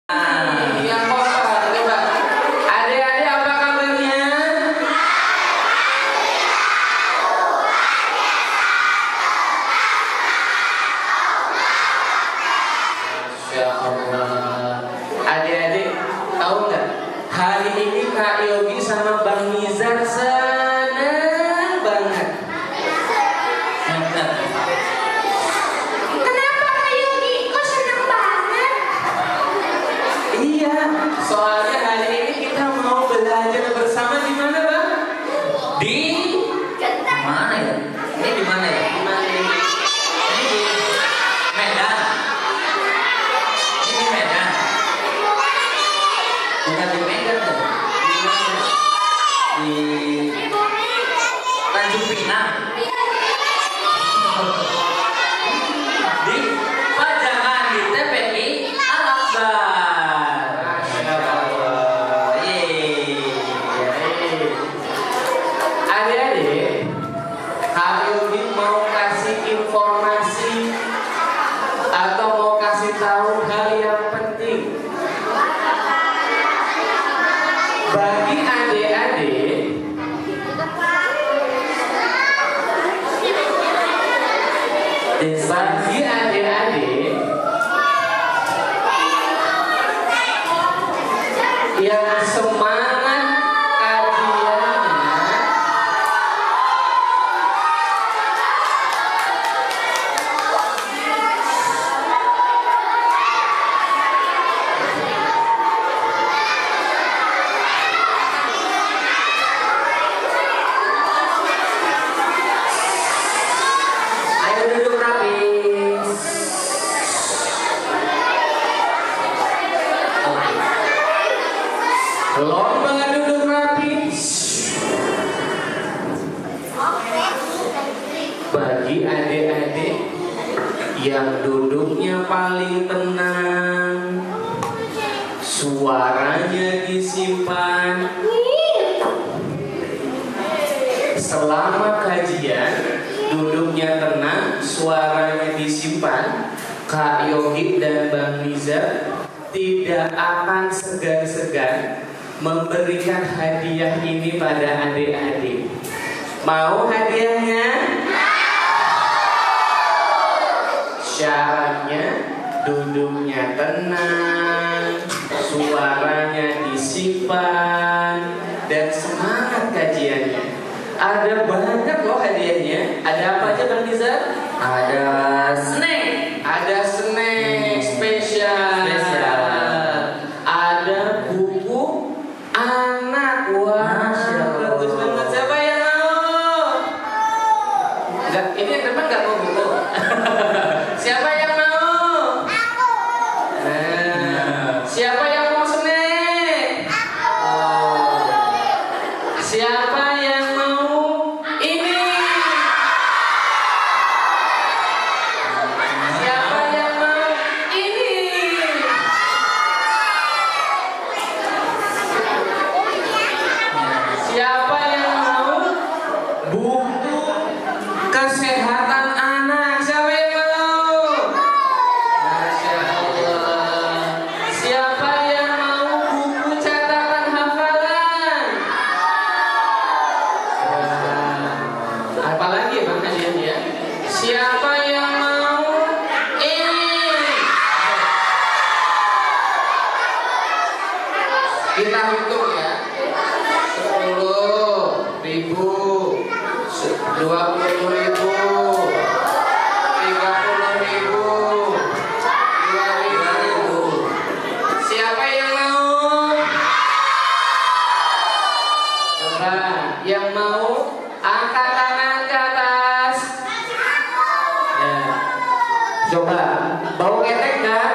Yang kompak, coba. Adik-adik apa kabarnya? Masya Allah. Adik-adik tahu nggak? Hari ini Kak Yogi sama Bang Nizar senang banget. Kenapa Kak Yogi? Kok seneng banget? Iya, soalnya hari ini kita mau belajar bersama di mana, Bang? Di mana ya? Ini di mana ya? Di mana ini? Ini di Medan. Ini di Medan. Bukan di Medan ya? Di mana? Di Tanjung Pinang. Di Pajangan di TPI Al-Akbar. Masya Allah. Adik-adik, Kak Yogi mau kasih informasi atau mau kasih tahu hal yang penting bagi adik-adik. Bagi adik-adik yang semangat kajiannya ayo duduk rapi. Lomba duduk rapi. Bagi adik-adik yang duduknya paling tenang, suaranya disimpan. Selama kajian, duduknya tenang, suaranya disimpan. Kak Yogi dan Bang Nizar tidak akan segan-segan memberikan hadiah ini pada adik-adik. Mau hadiahnya? Syaratnya duduknya tenang, suaranya disimpan, dan semangat kajiannya. Ada banyak loh hadiahnya. Ada apa aja Bang Nizar? Ada snack. Ada snack spesial. Ada buku anak. Wah, bagus banget. Siapa yang mau? Enggak, ini yang depan enggak mau buku. Siapa yang mau? Nah, siapa yang mau snack? Siapa yang mau ini? Siapa yang mau ini? Siapa yang mau buku kesehatan anak? Siapa yang mau? Masya Allah. Siapa yang mau buku catatan hafalan? Apalagi Bang hadiahnya? Siapa yang mau ini? Kita hitung ya. 10.000, 20.000, 30.000, 2.000. Siapa yang mau? Coba yang mau angkat tangan ke atas. Ya. Coba bau ketek nggak?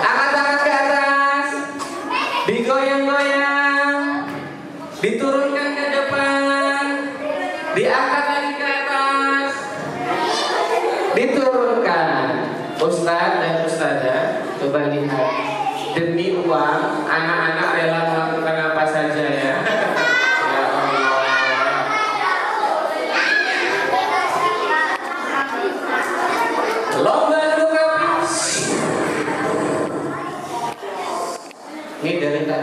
Angkat tangan ke atas. Digoyang-goyang. Diturunkan ke depan. Diangkat lagi ke atas. Diturunkan. Ustadz dan Ustadzah, coba lihat. Demi uang, anak-anak rela melakukan apa saja ya. Ya Allah. Lomba duduk rapi.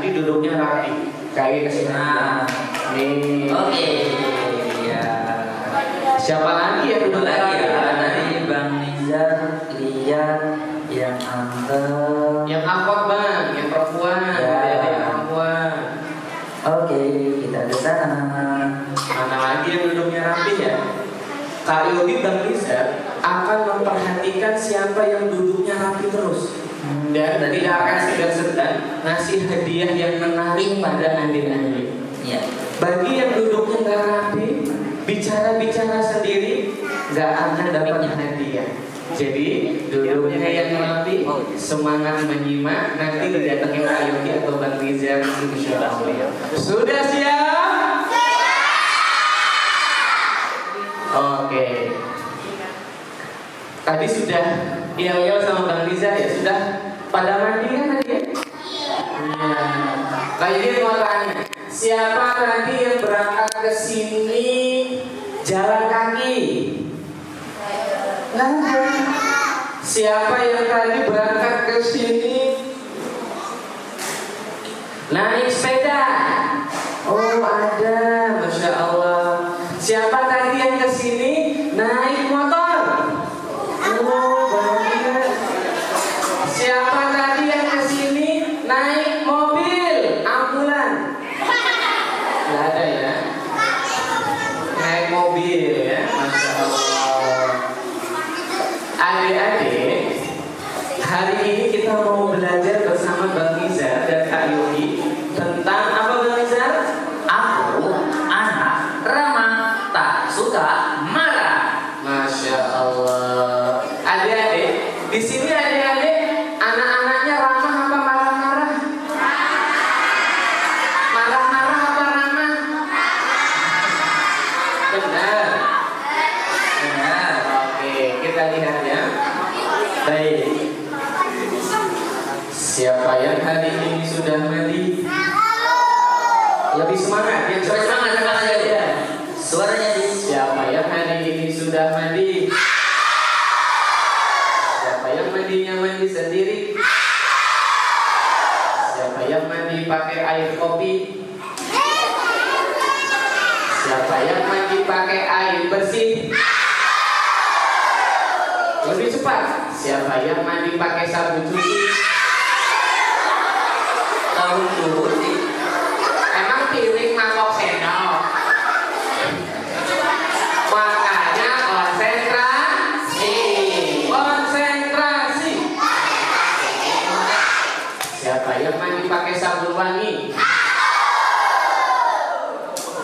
nanti duduknya rapi. Kayak kesini. Nah, Nih. oke. Ya. Siapa lagi yang duduk Lagi rapi? ya, tadi Bang Nizar lihat yang anteng. Yang awkward bang, yang perempuan, Ya. yang perempuan. Oke, kita ke sana. Mana lagi yang duduknya rapi ya? Kak Yogi Bang Rizal akan memperhatikan siapa yang duduknya rapi terus dan tidak akan segan-segan ngasih hadiah yang menarik pada adik-adik. Ya. Bagi yang duduknya nggak rapi, bicara-bicara sendiri, nggak akan dapat hadiah. Jadi duduknya yang rapi, semangat menyimak, nanti didatengin Kak Yogi atau Bang Rizal insya Allah. Sudah siap? Oke. Tadi sudah yel-yel sama Bang Rizal ya, sudah pada mandi kan tadi ya? Iya. Kayak dia mau tanya, siapa tadi yang berangkat ke sini jalan kaki? Nggak ada. Siapa yang tadi berangkat ke sini naik sepeda? Oh ada, masya Allah. Siapa tadi yang ke sini naik motor? Oh banyak. Siapa tadi yang ke sini naik mobil ambulan? Nggak ada ya? Naik mobil ya, masya Allah. Adik-adik, hari ini kita mau belajar bersama Bang Nizar dan Kak Yogi tentang apa Bang Nizar? Aku anak ramah, tak suka marah. Masya Allah. Adik-adik, di sini adik-adik anak-anaknya ramah apa marah-marah? Marah-marah apa ramah? Benar. Benar. Oke, kita lihat ya. Baik. Siapa yang hari ini sudah mandi? Lebih semangat, yang Coba semangat, semangat aja ya. Suaranya di. Siapa yang hari ini sudah mandi? Siapa yang mandinya mandi sendiri? Siapa yang mandi pakai air kopi? Siapa yang mandi pakai air bersih? Lebih cepat. Siapa yang mandi pakai sabun cuci? Tahun dulu sih. Emang piring mangkok sendok? Makanya konsentrasi. Konsentrasi. Siapa yang mandi pakai sabun wangi?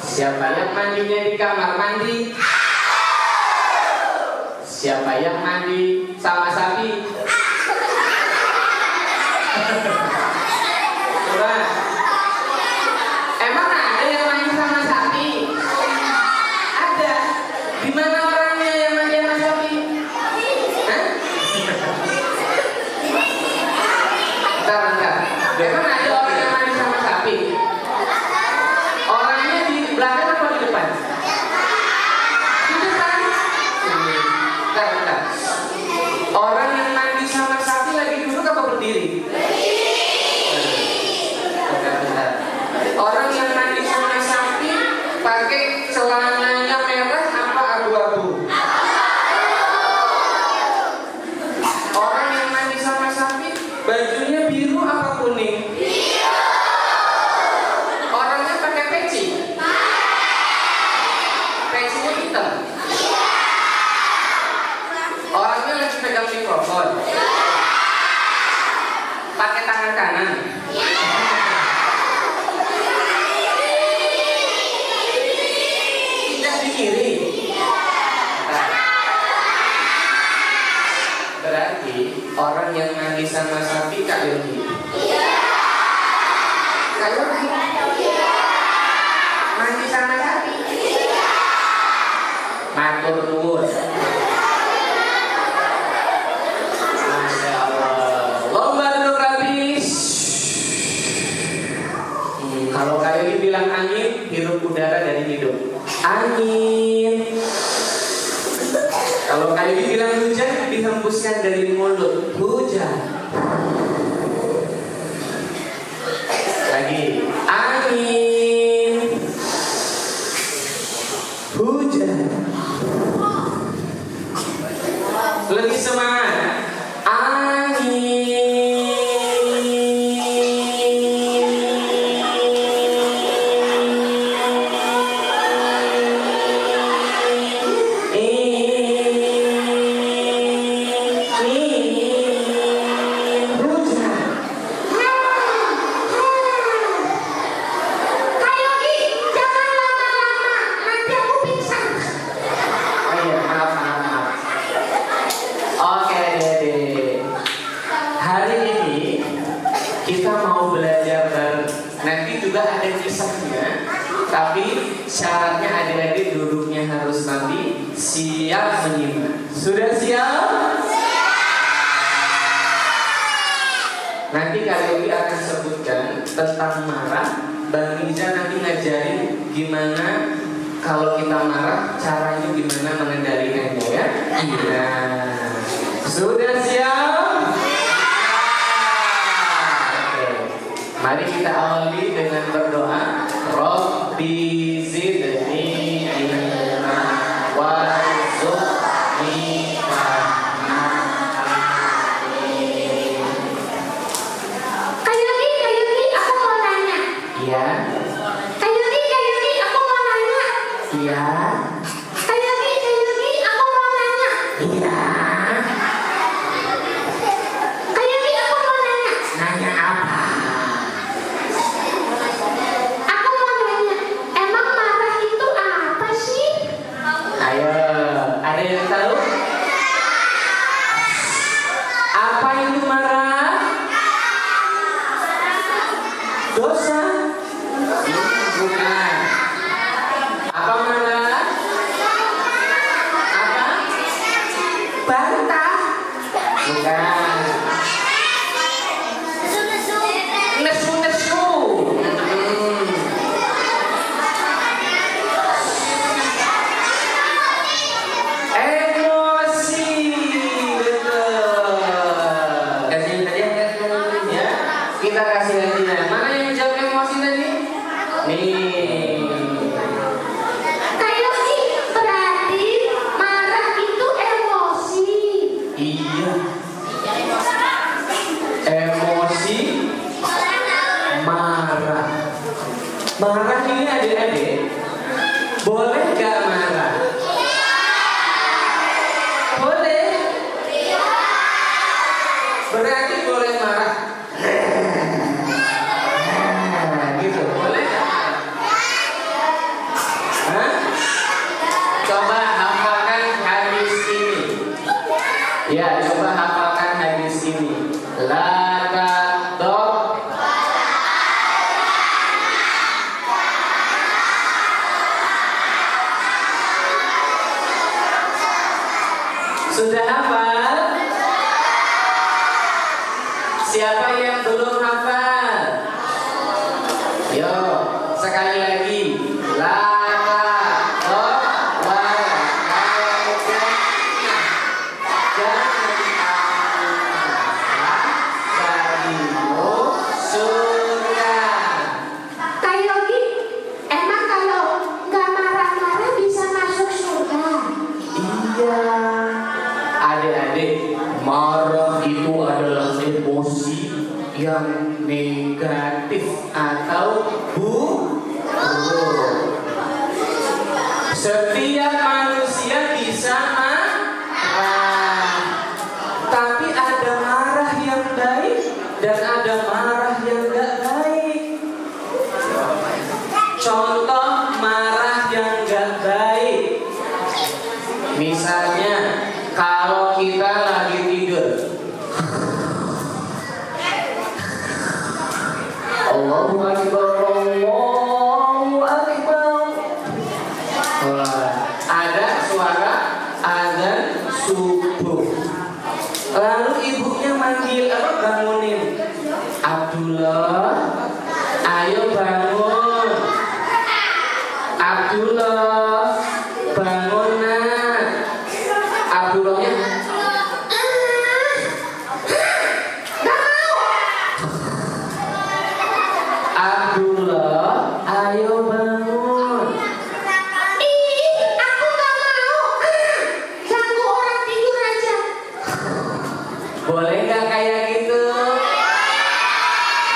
Siapa yang mandinya di kamar mandi? Siapa yang mandi sama sapi? Coba. Emang ada yang mandi sama sapi? Ada. Di mana orangnya yang mandi sama sapi? Hah? Bentar. Emang ada orang yang mandi sama sapi? Orangnya di belakang apa di depan? Di depan. Bentar. Orang yang mandi sama sapi lagi duduk apa berdiri? Bentar. Orang yang mandi sama sapi pakai celananya merah apa abu-abu? Orang yang mandi sama sapi bajunya biru apa kuning? Orangnya pakai peci? Pecinya hitam? Orangnya lagi pegang mikrofon? Pakai tangan kanan? Tidak di kiri? Berarti orang yang mandi sama sapi Kak Yogi. Kak Yogi mandi sama sapi. Matur nuwun. Masya Allah. Lomba duduk rapi. Kalau Kak Yogi bilang angin, hirup udara dari hidung. Angin. Kalau Kak Yogi bilang hujan, dihembuskan dari mulut. Hujan. Lagi. Lebih semangat. Kak Yogi, jangan lama-lama, nanti aku pingsan. Oh iya, maaf. Oke, Dede. Hari ini kita mau belajar bareng. Nanti juga ada kisahnya, tapi syaratnya adik-adik duduknya harus nanti siap menyimak. Sudah siap? Nanti Kak Yogi akan sebutkan tentang marah. Bang Riza nanti ngajarin gimana kalau kita marah, caranya gimana mengendalikannya ya. Nah, sudah siap? Oke. Mari kita awali dengan berdoa. Rabbi zidni ilma warzuqni fahma. Kak Yogi, aku mau nanya. Iya, Kak Yogi, aku mau nanya. iya, Kak Yogi, aku mau nanya. iya. Kak Yogi, aku mau nanya. Nanya apa? Aku mau nanya, emang marah itu apa sih? Ayo, ada yang tahu? Apa itu marah? Dosa? Bukan. Apa marah? Apa? Bantah? Bukan. Nesu-nesu. Emosi. Betul. Kasih hadiah kan? Ya, kita kasih hadiah. Mana yang jawab emosi tadi? Nih. Kak Yogi, berarti marah itu emosi. Iya. Emosi marah. Marah ini adik-adik. Boleh gak marah? Boleh. Berarti boleh marah. Gitu. Boleh gak? Hah? Coba hafalkan hadis ini. Ya, coba hafalkan hadis ini. Laka dok. Sudah hafal? Siapa yang belum hafal? Yo, sekali lagi. Laka dok Kak Yogi, emang kalau nggak marah-marah bisa masuk surga? Iya, adik-adik, marah itu adalah emosi yang negatif atau buruk. Setiap manusia bisa marah, tapi ada marah yang baik dan ada marah yang gak baik. Contoh marah yang gak baik. Misalnya, kalau kita lagi tidur, Allahu Akbar, Allahu Akbar. Wah, ada suara azan subuh. Lalu ibunya manggil apa, bangunin. Abdullah, ayo bangun. Abdullah, bangun nak. Abdullahnya Abdullah, ayo bangun. Ih, aku nggak mau. Ganggu orang tidur aja. Boleh nggak kayak gitu?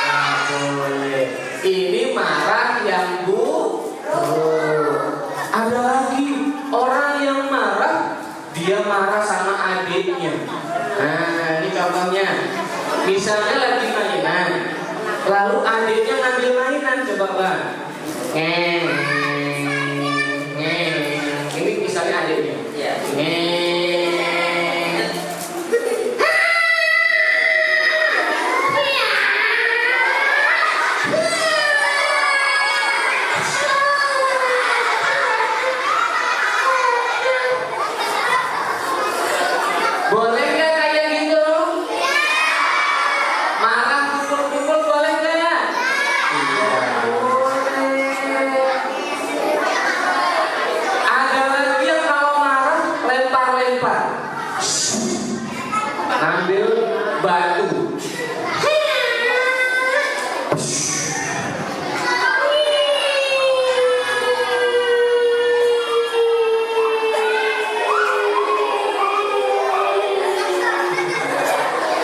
Nggak boleh. Ini marah yang Ada lagi orang yang marah, dia marah sama adiknya. Nah, ini contohnya. Misalnya lagi mainan, lalu adiknya ngambil mainan, coba bang. Ini misalnya adiknya. Boleh nggak kayak gitu? Marah pukul-pukul boleh nggak? Ada lagi yang kalau marah lempar-lempar, ambil batu.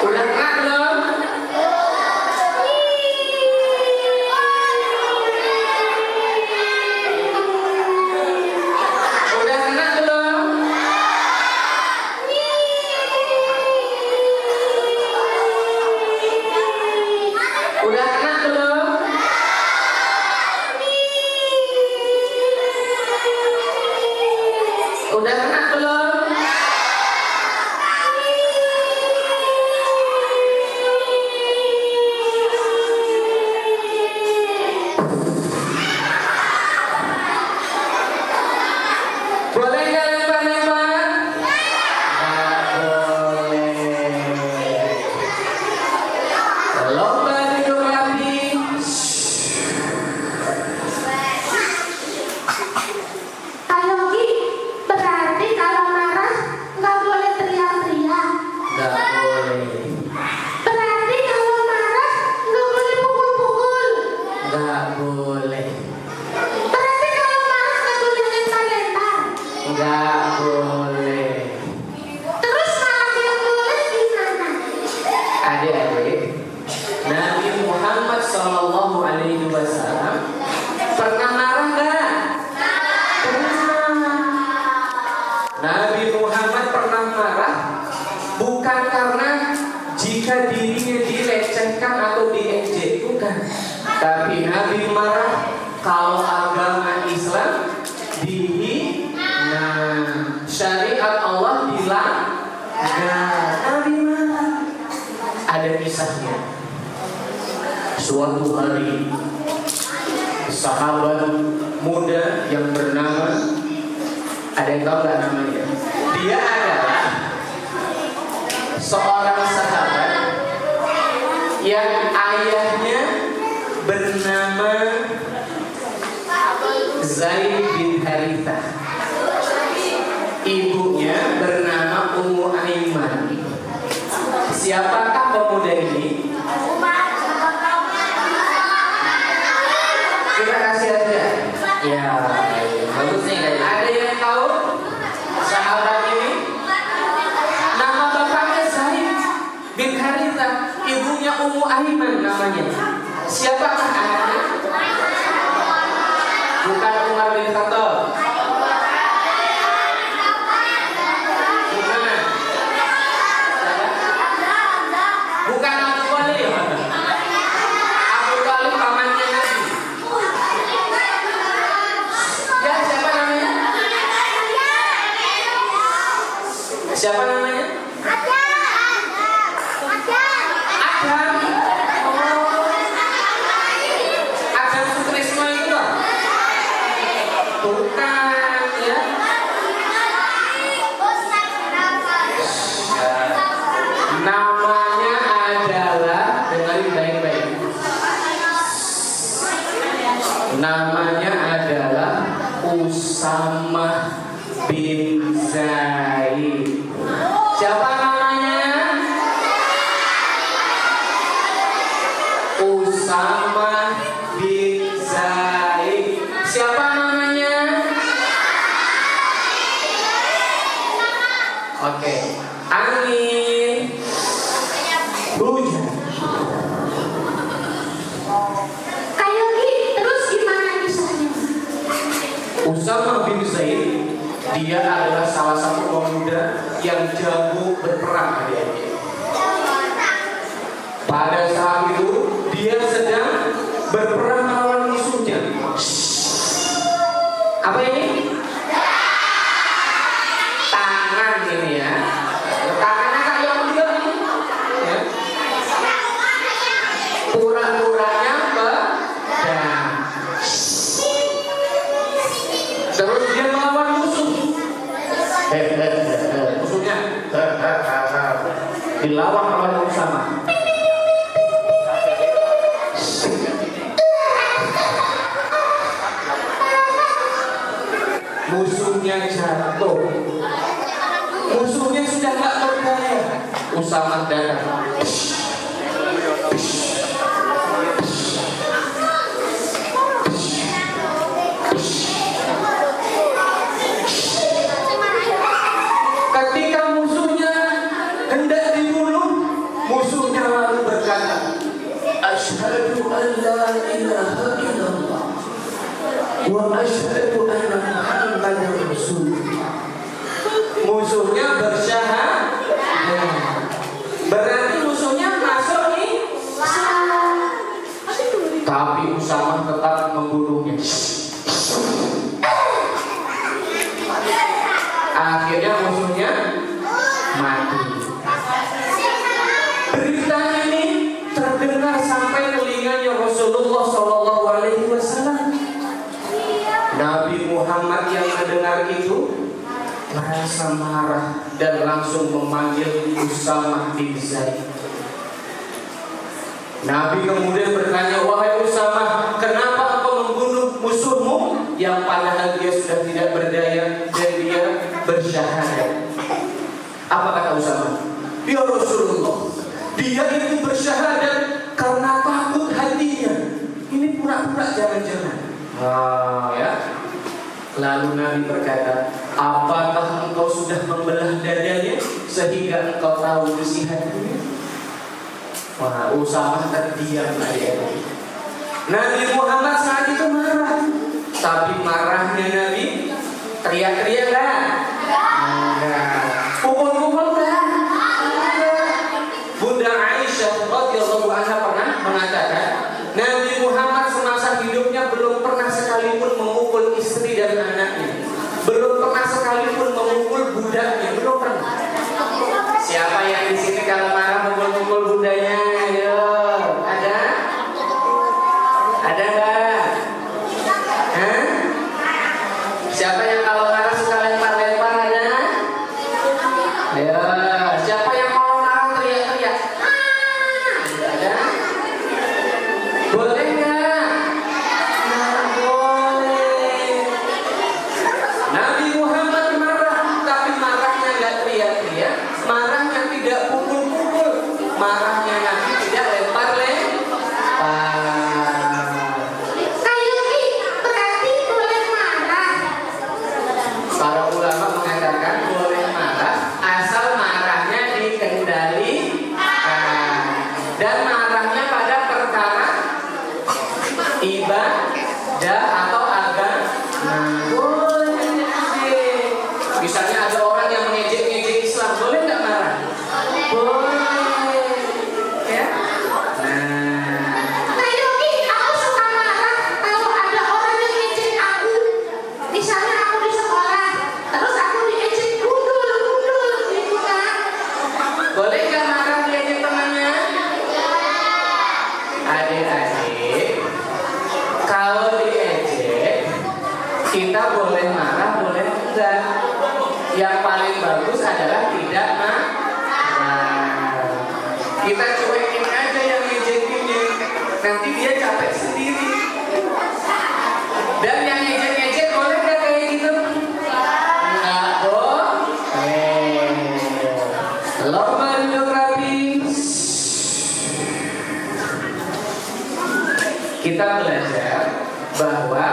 Udah kena belum? Udah kena belum? Udah kena belum? Udah kena belum? Boleh nggak lempar-lempar? Nggak boleh. Lomba duduk rapi. Ayogi, berarti kalau marah nggak boleh teriak-teriak. Nggak boleh. Berarti kalau marah nggak boleh pukul-pukul. Nggak boleh. Berarti kalau marah nggak boleh lempar-lempar. Nggak boleh. Terus malah yang boleh gimana? Adik-adik, Nabi Muhammad SAW pernah marah nggak? Pernah. Nabi Muhammad pernah marah bukan karena jika dirinya dilecehkan atau diejek, bukan. Tapi Nabi marah kalau agama Islam dihina, syariat Allah dilanggar. Nabi marah. Ada kisahnya. Suatu hari sahabat muda yang bernama, ada yang tahu nggak namanya? Dia adalah seorang sahabat yang ayahnya bernama Zaid bin Harithah, ibunya bernama Ummu Aiman. Siapakah pemuda ini? Kita kasih aja. Ya, bagus nih. Ada yang tahu sahabat ini? Nama bapaknya Zaid bin Harithah, ibunya Ummu Aiman namanya. Siapakah anaknya? Bukan Umar bin Khattab. Bukan. Bukan Abu Talib. Abu Talib pamannya Nabi. Ya, siapa namanya? Siapa namanya? Adam. Adam Sutrisno itu loh. Bukan, ya. Namanya adalah, dengarin baik-baik. Namanya adalah Usama bin Zaid. Siapa namanya? Usama bin Zaid. Siapa namanya? Oke. Angin. Hujan. Kayak gitu, terus gimana kisahnya? Usama bin Zaid, dia adalah salah satu pemuda yang jago berperang adik-adik. Pada saat itu dia sedang berperang melawan musuhnya. Apa ini? Tangan ini ya. Tangannya kayak dia nih. Ya. Pura-puranya pedang. Terus dia melawan musuh. Musuhnya dilawan oleh Usama. Musuhnya jatuh. Musuhnya sudah gak berdaya. Usama datang. Ketika musuhnya hendak dibunuh, musuhnya lalu berkata, Asyhadu an la ilaha illallah wa asyhadu anna Muhammadar Rasulullah. Musuhnya bersyahadat. Berarti musuhnya masuk nih. Tapi Usama tetap membunuhnya. Akhirnya musuhnya mati. Berita ini terdengar sampai telinganya Rasulullah Shallallahu Alaihi Wasallam. Nabi Muhammad yang mendengar itu merasa marah dan langsung memanggil Usama bin Zaid. Nabi kemudian bertanya, wahai Usama, kenapa engkau membunuh musuhmu yang padahal dia sudah tidak berdaya dan dia bersyahadat? Apa kata Usama? Ya Rasulullah, dia itu bersyahadat karena takut hatinya. Ini pura-pura jangan-jangan. Ya. Lalu Nabi berkata, apakah engkau sudah membelah dadanya sehingga engkau tahu isi hatinya? Wah, Usama terdiam aja. Nabi Muhammad saat itu marah, tapi marahnya Nabi teriak-teriak lah. Enggak. Pukul-pukul lah. Bunda Aisyah radhiyallahu anha pernah mengatakan, Nabi Muhammad semasa hidupnya belum pernah sekalipun memukul istri dan anaknya, belum pernah sekalipun memukul budaknya, belum pernah. Siapa yang di sini kalau marah memukul bundanya? Ayo, ada? Ada nggak? Hah? Siapa yang kalau marah suka lempar-lempar? Ada? Ayo, siapa yang kalau marah teriak-teriak? Ada? Boleh nggak? Nggak boleh. Nabi Muhammad marah, tapi marahnya nggak teriak-teriak, marahnya tidak pukul-pukul, marahnya Nabi tidak lempar-lempar. Kayak berarti boleh marah. Para ulama mengatakan boleh marah asal marahnya dikendalikan dan marahnya pada perkara ibadah atau agama. Boleh. Misalnya ada orang yang mengejek-ngejek Islam, boleh nggak marah? Boleh. Ya. Kayak aku suka marah kalau ada orang yang ngejek aku. Misalnya aku di sekolah, terus aku diejek gundul gitu kan. Boleh nggak marah diajak temannya? Adik-adik, kalau diejek kita boleh marah, boleh enggak. Yang paling bagus adalah tidak marah. Kita cuekin aja yang ngejekinnya, nanti dia capek sendiri. Dan yang ngejek-ngejek boleh nggak kayak gitu? Nggak boleh. Lomba duduk rapi. Kita belajar bahwa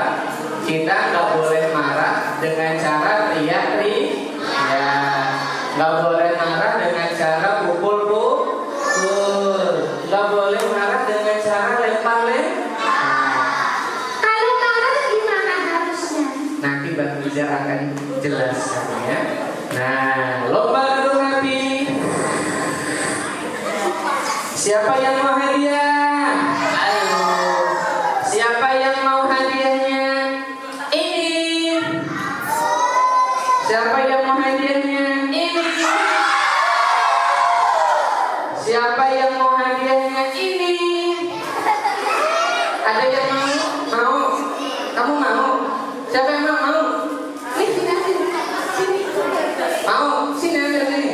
kita nggak boleh marah dengan cara teriak-teriak, ya, nggak boleh marah dengan cara pukul-pukul. sudah akan jelaskan ya. Nah, lomba gedung rapi. Siapa yang mau hadiah? Ayo. Siapa yang mau hadiahnya? Ini. Siapa yang mau hadiahnya? Ini. Siapa yang mau hadiahnya? Ini. Ada yang mau? Mau? Kamu mau? Siapa yang mau? Nih, sini ambil. Sini. Mau? Sini ambil sini.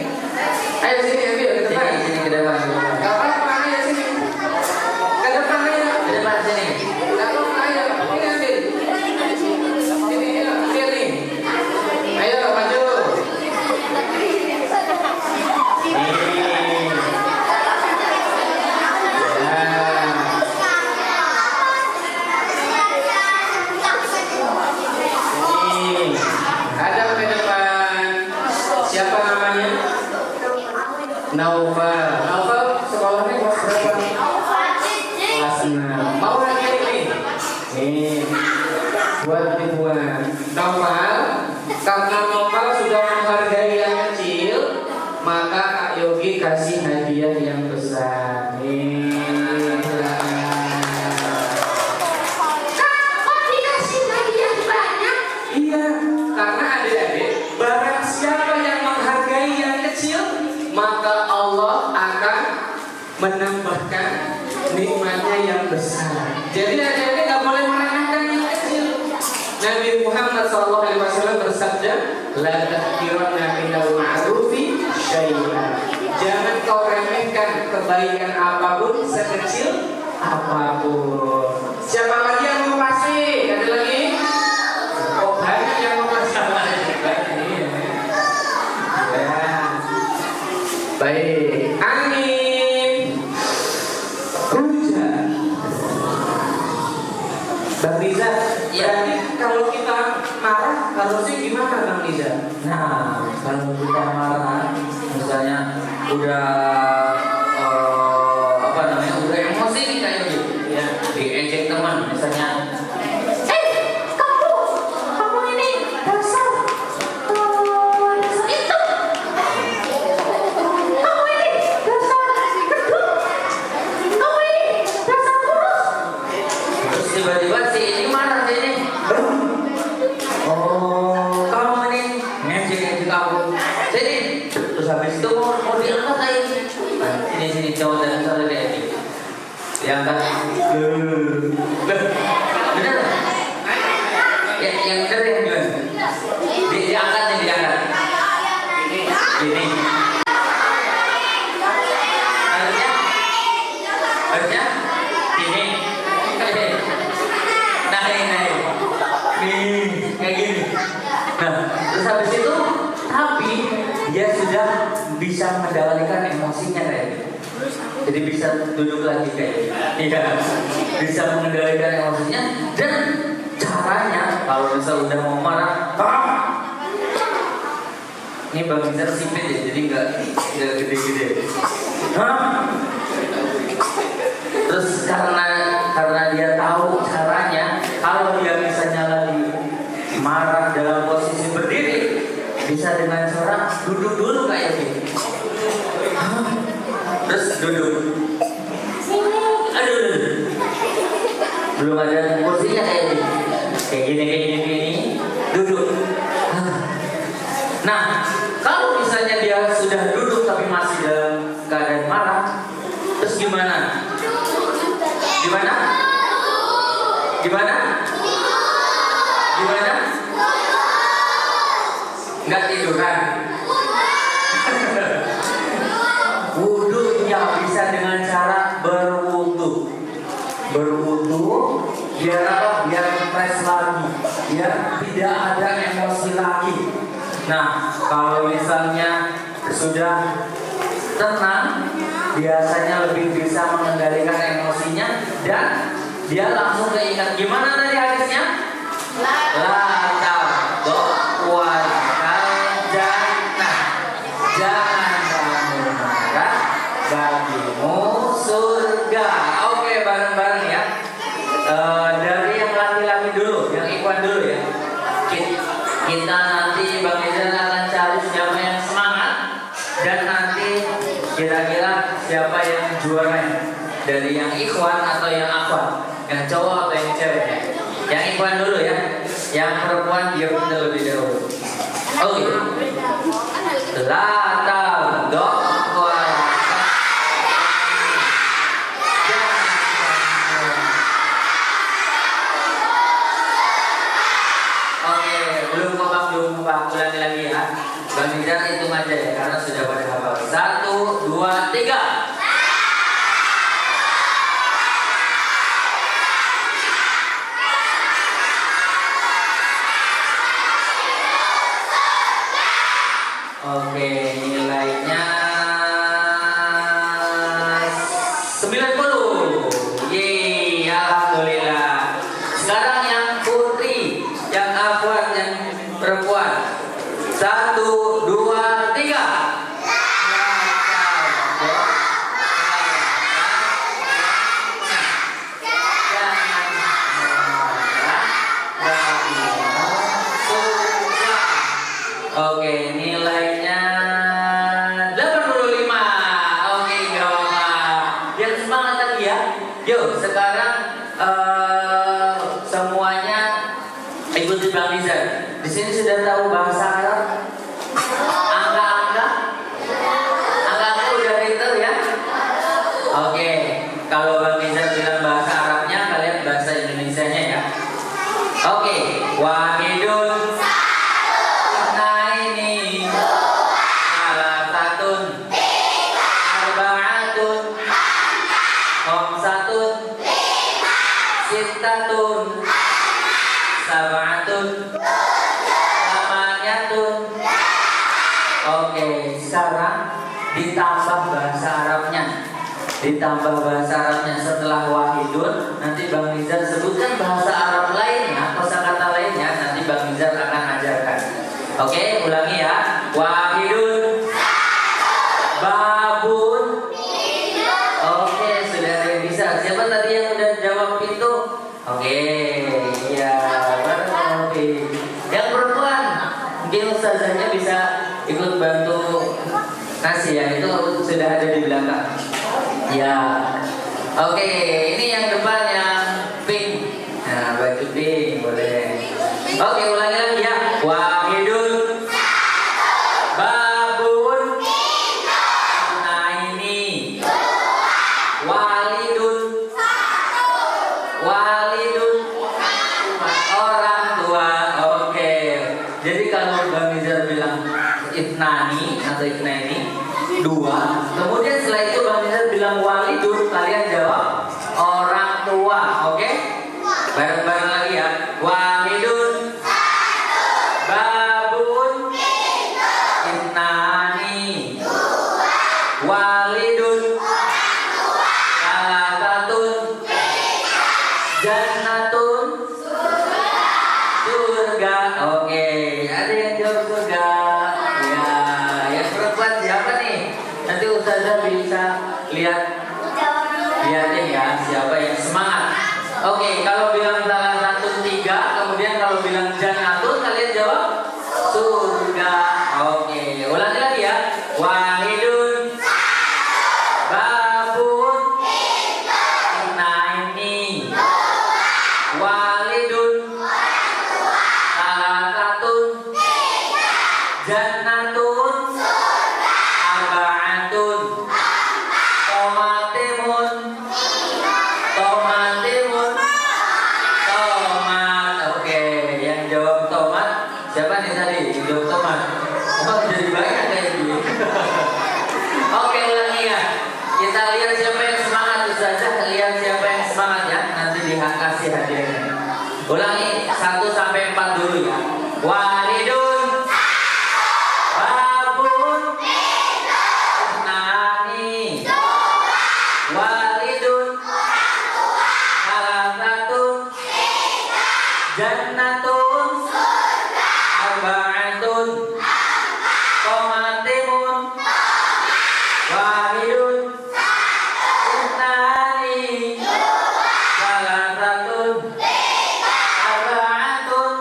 Ayo sini ambil ke depan. Sini ke depan. Gak apa-apa, ayo sini. Ke depan ayo. Ke depan sini. Gak apa-apa, ayo. Sini ambil. Sini, ayo. Ambil nih. Ayo, maju. Ada ke depan. Siapa namanya? Naufal. Naufal sekolahnya kelas berapa? Kelas 6. Mau lagi ini? Nih. Buat ribuan. Naufal, karena Naufal sudah menghargai yang kecil, maka Kak Yogi kasih hadiah yang besar. Nih. Kok dikasih hadiah banyak? Iya, karena adik-adik, barang siapa yang menghargai yang kecil, maka Allah akan menambahkan nikmatnya yang besar. Jadi adik-adik gak boleh meremehkan yang kecil. Nabi Muhammad SAW bersabda, la tahqiranna minal ma'rufi syai'an. Jangan kau remehkan kebaikan apapun sekecil apapun. Siapa lagi yang mau kasih? Ada lagi? Oh, banyak yang mau kasih. Ya. Baik. Angin. Hujan. Bang Riza, Ya. berarti kalau kita marah harusnya gimana Bang Riza? Nah, kalau kita marah, misalnya udah apa namanya, udah emosi nih kayak gitu, ya, diejek teman, misalnya. Kamu ini dasar itu. Kamu ini dasar gedung. Kamu ini dasar kurus. Terus tiba-tiba si ini marah si ini. Oh, kamu ini ngejek kamu. Sini. Terus habis itu mau diangkat kayak ini. Nah, sini cowok dan cowok kayak ini. Diangkat. Bener. Ya, yang bener yang gimana? Diangkat nih, diangkat. Gini. Harusnya gini. Naik. Nih, kayak gini. Nah, terus habis itu, tapi dia sudah bisa mengendalikan emosinya kayak gitu. Jadi bisa duduk lagi kayak gitu. Iya, bisa mengendalikan emosinya dan caranya kalau misal udah mau marah, ini Bang Izar sipit ya, jadi nggak gede-gede. Terus karena dia tahu caranya, kalau dia misalnya lagi marah dalam posisi berdiri, bisa dengan cara duduk dulu kayak gini. Terus duduk. Aduh. Belum ada posisinya kayak gini. Kayak gini. Duduk. Nah, kalau misalnya dia sudah duduk tapi masih dalam keadaan marah, terus gimana? Nggak tiduran. Wudhunya bisa dengan cara berwudhu. Biar apa? Biar fresh lagi, biar tidak ada emosi lagi. Nah, kalau misalnya sudah tenang, biasanya lebih bisa mengendalikan emosinya dan dia langsung keingat gimana tadi hadisnya? La taqwa jannah. Jangan kamu marah, bagimu surga. Oke, bareng-bareng ya. Dari yang laki-laki dulu, yang Ikhwan dulu ya. Kita Dan nanti kira-kira siapa yang juara dari yang ikhwan atau yang akhwat, yang cowok atau yang cewek? Yang ikhwan dulu ya, yang perempuan dia lebih dahulu. Oke. Latar dok. Oke, belum kompak. Ulangi lagi ya. Bang Nizar hitung aja ya, karena sudah pada hafal. 1, 2, 3. Oke, nilainya 90. Yeay, alhamdulillah. Sekarang yang putri, yang akhwat, yang perempuan. 1, 2, 3. Oke, nilainya 85. Oke, gak apa-apa. Biar semangat lagi ya. Yuk, sekarang semuanya ikuti Bang Nizar. Di sini sudah tahu bahasa Arab? Angka-angka? Angka-angka udah pinter ya? Oke, kalau Bang Nizar bilang bahasa Arabnya, kalian bahasa Indonesianya ya. Oke, wahidun. Sittatun, sab'atun, samaniyatun. Oke, sekarang ditambah bahasa Arabnya. Ditambah bahasa Arabnya setelah wahidun. Nanti Bang Nizar sebutkan bahasa Arab lainnya, kosakata lainnya. Nanti Bang Nizar akan ajarkan. Oke, ulangi ya. Wahidun, babun. Oke, sudah ada yang bisa. Siapa tadi yang udah jawab pintu? Oke, iya, oke. Yang perempuan, mungkin ustazahnya bisa ikut bantu kasih ya. Itu sudah ada di belakang. Ya, oke. Ini yang depan yang pink. Nah, baju pink boleh. Oke, ulangi lagi ya. Wahidun, babun, naini, walidun, orang tua. Oke. Jadi kalau Bang Nizar bilang itnani atau itnaini, 2. Kemudian setelah itu Bang Nizar bilang walidun, kalian jawab orang tua. Oke? Bareng-bareng lagi ya. Walidun, babun, itnani, walidun, salatatun, jannatun, surga. Oke, ada yang jawab surga. Ya, yang perempuan siapa nih? Nanti ustazah bisa lihatin ya siapa yang semangat. Oke, kalau bilang salatatun 3, kemudian kalau bilang jannatun kalian jawab surga. Oke, ulangi lagi ya. Wahidun, babun, naini, walidun, salatatun, jannatun, arba'atun, tomatimun, tomat. Oke, yang jawab tomat siapa nih tadi? Yang jawab tomat. Oh, jadi banyak kayak gini. Oke, ulangi ya. Kita lihat siapa yang semangat. Ustazah, lihat siapa yang semangat ya. Nanti dikasih hadiahnya. Ulangi 1 sampai 4 dulu ya. Walidun, babun, nani, walidun, salatatun, jannatun, arba'atun, tomatimun, wahidun, nani, salatatun, arba'atun,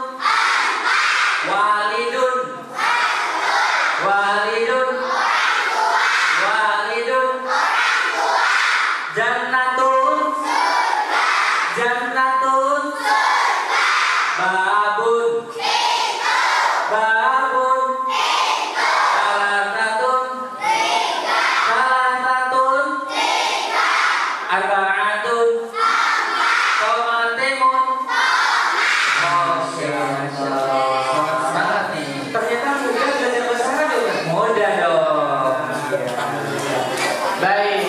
Baik.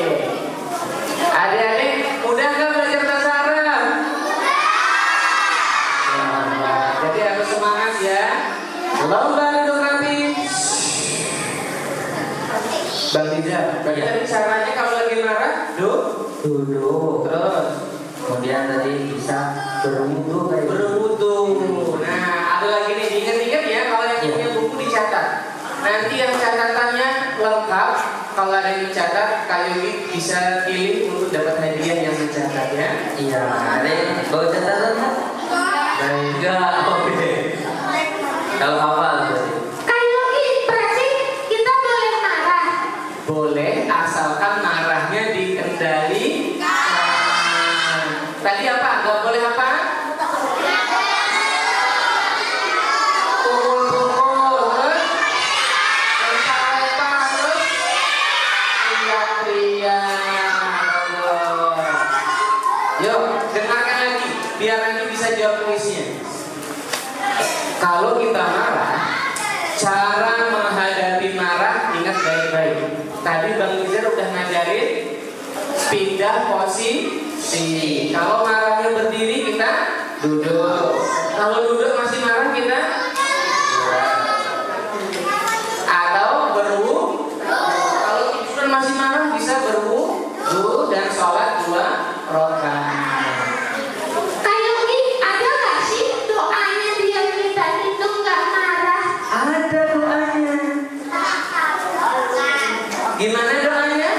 Adik-adik, udah nggak belajar bahasa Arab? Jadi harus semangat ya. Lomba duduk rapi. Bang Diza, bagaimana caranya kalau lagi marah? Duduk. Terus Kemudian tadi bisa berwudu kayak gitu. berwudu. Nah, ada lagi nih, diingat-ingat ya, kalau yang punya buku dicatat. Nanti yang catatannya lengkap, kalau ada yang dicatat, kalian bisa pilih untuk dapat hadiah yang mencatat ya. Iya, ada yang bawa catatan nggak? Baik. Enggak, oke. Kalau hafal berarti. Kayak berarti kita boleh marah. Boleh, asalkan marahnya dikendalikan. Tadi apa? Gak boleh apa? Pukul-pukul, terus lempar-lempar, terus teriak-teriak. Yuk, dengarkan lagi, biar nanti bisa jawab kuisnya. Kalau kita marah, cara menghadapi marah ingat baik-baik. Tadi Bang Nizar udah ngajarin pindah posisi. Kalau marahnya berdiri kita duduk. Kalau duduk masih marah kita atau berwudu. Kalau tiduran masih marah bisa berwudu dan sholat 2 rakaat. Kayak ada nggak sih doanya biar kita itu nggak marah? Ada doanya. Gimana doanya?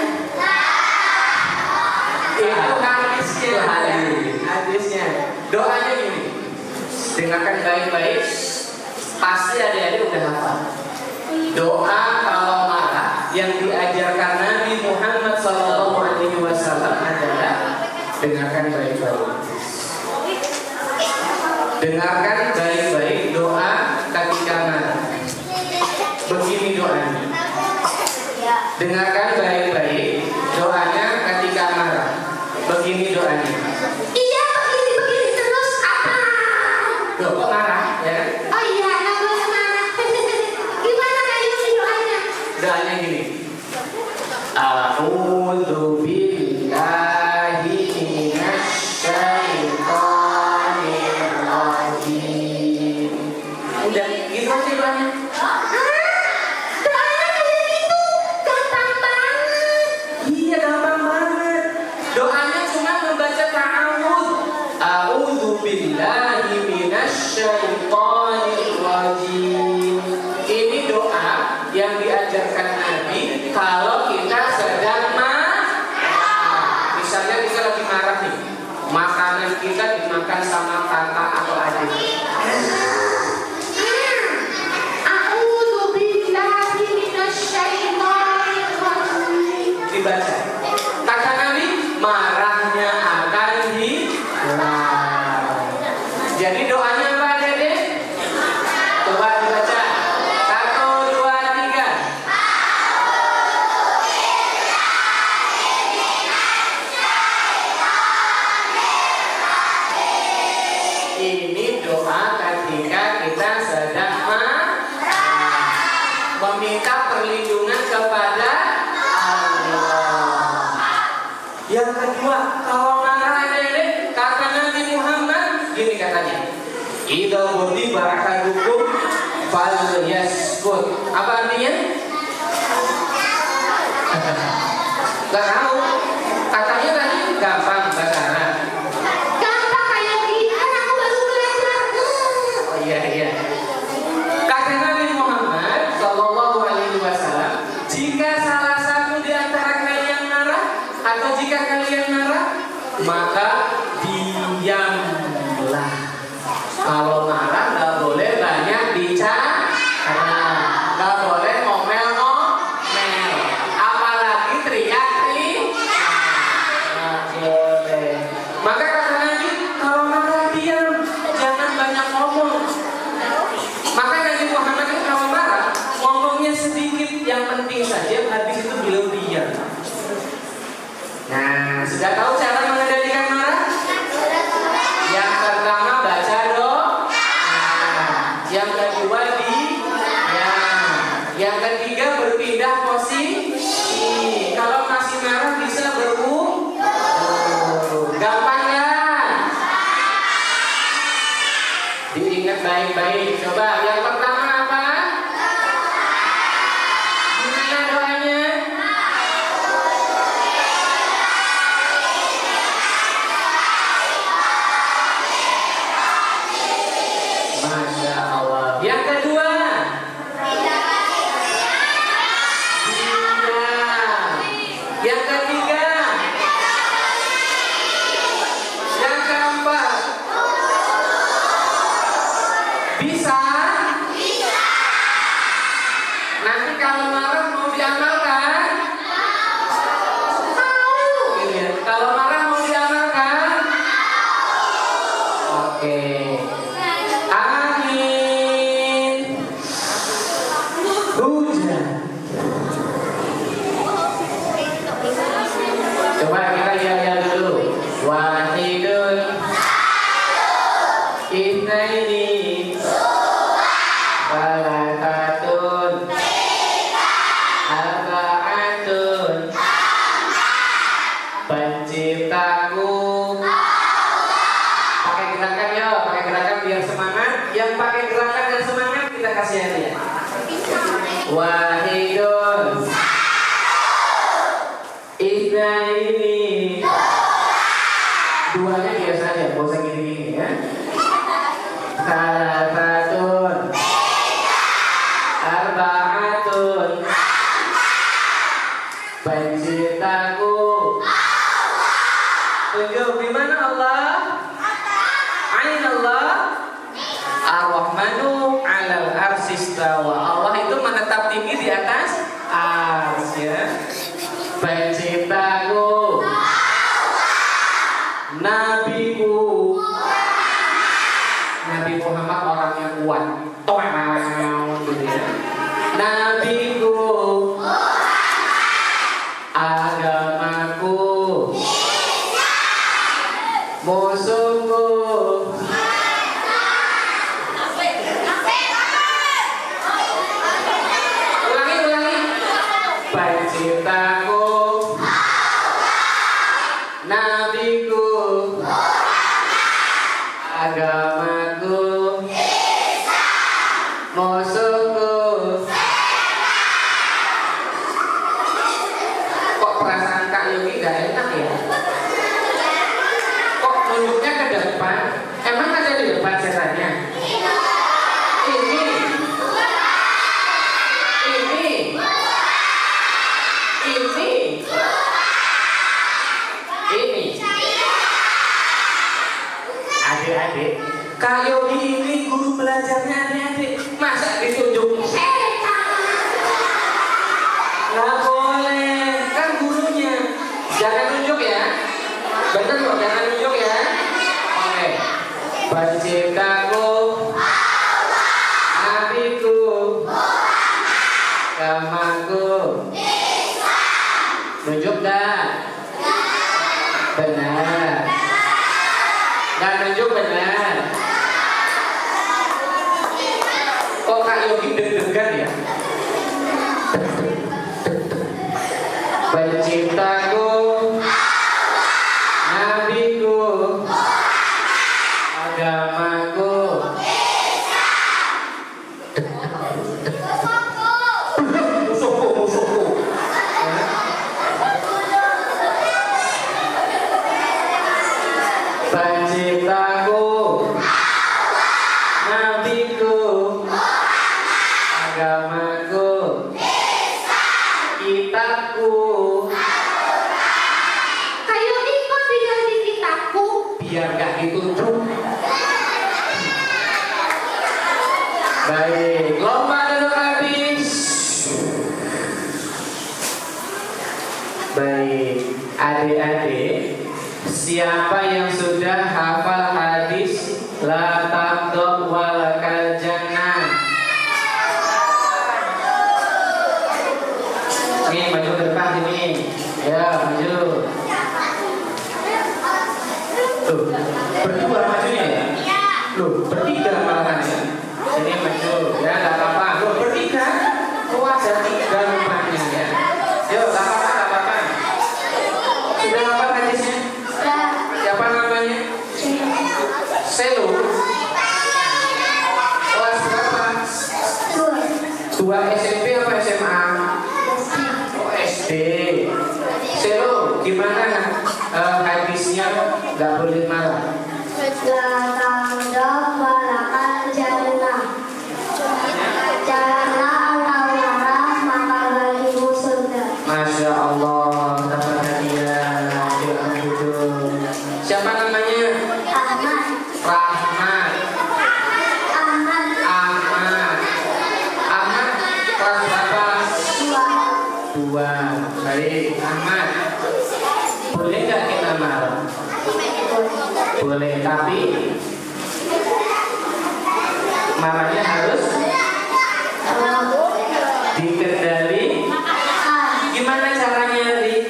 Itu hadisnya. Hadisnya. Doanya gini. Dengarkan baik-baik. Pasti adik-adik udah hafal. Doa kalau marah yang diajarkan Nabi Muhammad SAW adalah dengarkan baik-baik. Dengarkan baik-baik doa ketika marah. Begini doanya. Dengarkan baik-baik doanya ketika marah. Begini doanya. Iya begini terus apa? Loh, kok marah ya? Oh iya nggak boleh marah. Gimana kayak doanya? Doanya gini. A'udzu billahi minasyaitonir rajim. Udah gitu aja doanya. Doanya kayak gitu gampang banget. Iya, gampang banget. Doanya cuma membaca ta'awudz. A'udzu billahi minasyaitonir rajim. Ini doa yang diajarkan Nabi kalau kita sedang marah. Misalnya kita lagi marah nih, makanan kita dimakan sama kakak atau adik. A'udzu billahi minasyaitonir rajim. Dibaca. Kata Nabi, marahnya akan hilang. Jadi doanya apa, Dede? Coba dibaca. 1, 2, 3. Ini doa ketika kita sedang meminta perlindungan kepada Allah. Yang kedua, kalau marah adik-adik, kata Nabi Muhammad gini katanya. Idza ghadiba ahadukum falyaskut. Apa artinya? Gak tahu. Katanya tadi gampang bahasa Arab. Gampang kayak gini kan aku baru belajar. Oh iya. Kata Nabi Muhammad Sallallahu Alaihi Wasallam, jika salah satu di antara kalian marah atau jika kalian marah, maka diamlah. Kalau marah nggak boleh banyak bicara, nggak boleh ngomel-ngomel, apalagi teriak-teriak. Nggak boleh. Maka kata Nabi, kalau marah diam, jangan banyak ngomong. Maka Nabi Muhammad itu kalau marah, ngomongnya sedikit, yang penting saja, habis itu beliau diam. Nah, sudah tahu cara mengendalikan marah? Yang ketiga. Yang keempat. Bisa? Nanti kalau marah mau diamalkan? Iya. Kalau marah mau diamalkan? Oke. Amin. Hujan. Coba kita lihat dulu. Wahidun. Itsnaini. Salasatun. Arba'atun. Penciptaku. Pakai gerakan ya, pakai gerakan biar semangat. Yang pakai gerakan dan semangat kita kasih hadiah. Wahidun. Itsnaini. Duanya biasa aja, gak usah gini-gini ya. Salasatun. Arba'atun. Penciptaku. Tunjuk di mana Allah? Ain Allah. Ar-Rahmanu 'alal arsy istawa. Allah itu menetap tinggi di atas arsy ya. Penciptaku. Nabiku. Nabi Muhammad orang yang kuat. Gitu ya. Nabiku. Agamaku. Musuhku. Ulangi. Penciptaku. Nabiku. Agamaku. Musuhku. Kok perasaan Kak Yogi gak enak ya? Kok nunjuknya ke depan? Emang ada di depan setannya? Ini. Adik-adik, Kak Yogi ini guru belajarnya adik-adik. Masa ditunjuk setan? Nggak boleh, kan gurunya. Jangan tunjuk ya. Bener loh, jangan tunjuk ya. Oke. Penciptaku. Nabiku. Agamaku. Tunjuk gak? Benar. Gak nunjuk benar. Kok Kak Yogi deg-degan ya? Penciptaku. Nabiku. Agamaku. Musuhku. Penciptaku. Nabiku. Agamaku. Kitabku. Kayu ini kok diganti kitabku? Biar gak ditunjuk. Baik, lomba duduk habis. Baik, adik-adik, siapa yang sudah hafal hadis la taqdab walakal jannah? Nih, maju ke depan sini. Ya, maju. Tuh, berdua majunya ya? Loh, bertiga malahan ya? Sini maju, ya gak apa-apa. Loh, bertiga? Kok ada tiga rupanya ya? Yuk, gak apa-apa. Sudah hafal hadisnya? Siapa namanya? Selo. Kelas berapa? 2 SMP apa SMA? Oh, SD. Selo, gimana hadisnya? Gak boleh marah. Masya Masya Allah, dapat hadiah. Silakan duduk. Siapa namanya? Ahmad. Rahmat. Ahmad. Ahmad. Ahmad kelas berapa? 2. Baik, Ahmad. Boleh nggak kita marah? Boleh, tapi marahnya harus dikendali. Gimana caranya, Ri?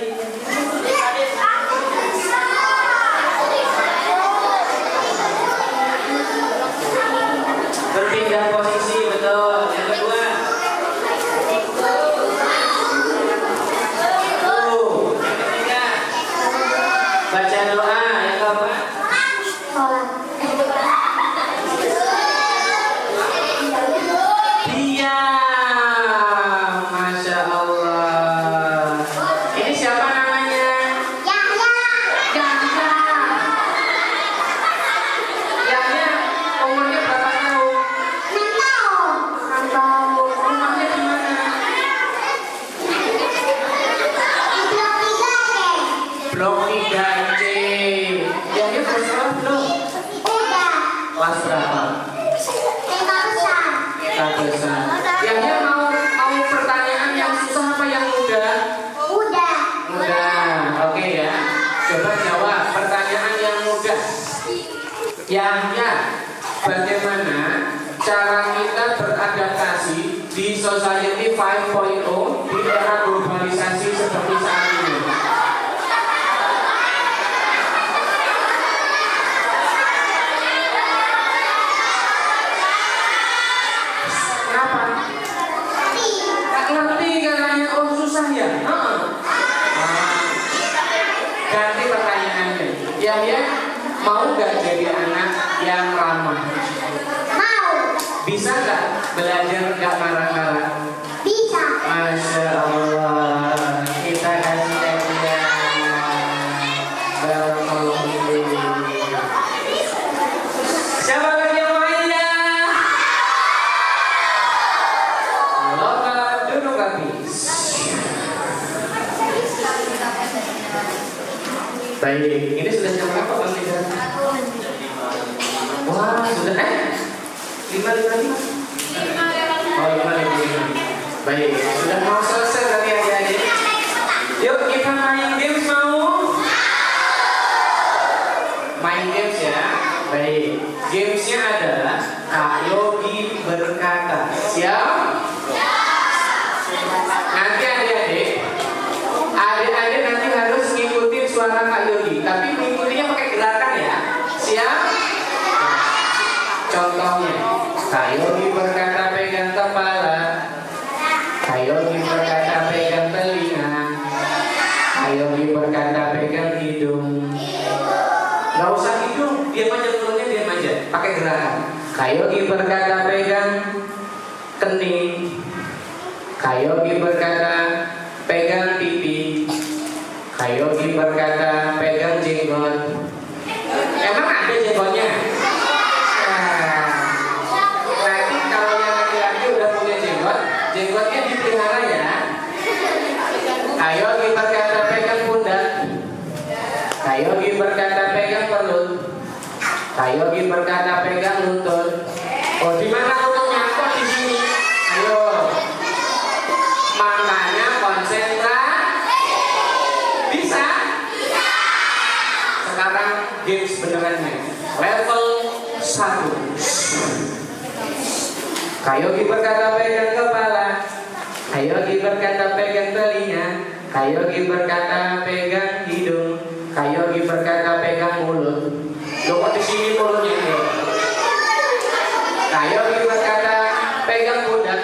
Berpindah posisi, betul. Yang kedua, yang ketiga, baca doa. Yang keempat, diam. Masya Allah. Ini siapa namanya? Yahya. Yahya umurnya berapa tahun? 6 tahun. Rumahnya di mana? Blok 3C. Yahya bersekolah belum? Kelas berapa? Besar. Yahya mau pertanyaan yang susah apa yang mudah? Mudah. Oke ya. Coba jawab pertanyaan yang mudah. Yahya, bagaimana cara kita beradaptasi di society 5.0 di era globalisasi seperti saat ini? Kenapa? Nggak ngerti katanya. Oh susah ya? Ganti pertanyaannya. Yahya mau nggak jadi anak yang ramah? Bisa nggak belajar nggak marah-marah? Masya Allah. Kita kasih hadiah. Barakallahu fiik. Siapa lagi yang mau hadiah? Loka duduk habis. Baik, ini sudah jam berapa Bang Liza? Wah, sudah 5:55. Oh, 5:55. Baik, sudah mau selesai tadi adik-adik. Yuk kita main games, mau? Main games ya. Baik, gamesnya adalah Kak Yogi berkata. Siap? Nanti adik-adik nanti harus ngikutin suara Kak Yogi, tapi ngikutinya pakai gerakan ya. Siap? Contohnya, Kak Yogi berkata pegang kepala, Kak Yogi berkata pegang telinga, Kak Yogi berkata pegang hidung. Gak usah hidung, diam aja, mulutnya diam aja, pakai gerakan. Kak Yogi berkata pegang kening, Kak Yogi berkata pegang pipi, Kak Yogi berkata pegang jenggot. Emang ada jenggotnya? Nanti kalau yang laki-laki udah punya jenggot, jenggotnya dipelihara ya. Kak Yogi berkata pegang pundak, Kak Yogi berkata pegang perut, Kak Yogi berkata pegang lutut. Oh, di mana lututnya? Kok di sini? Ayo. Makanya konsentrasi. Bisa? Sekarang games benerannya. Level 1. Kak Yogi berkata pegang kepala, Kak Yogi berkata pegang telinga, Kak Yogi berkata pegang hidung, Kak Yogi berkata pegang mulut. Loh kok di sini mulutnya? Kak Yogi berkata pegang pundak,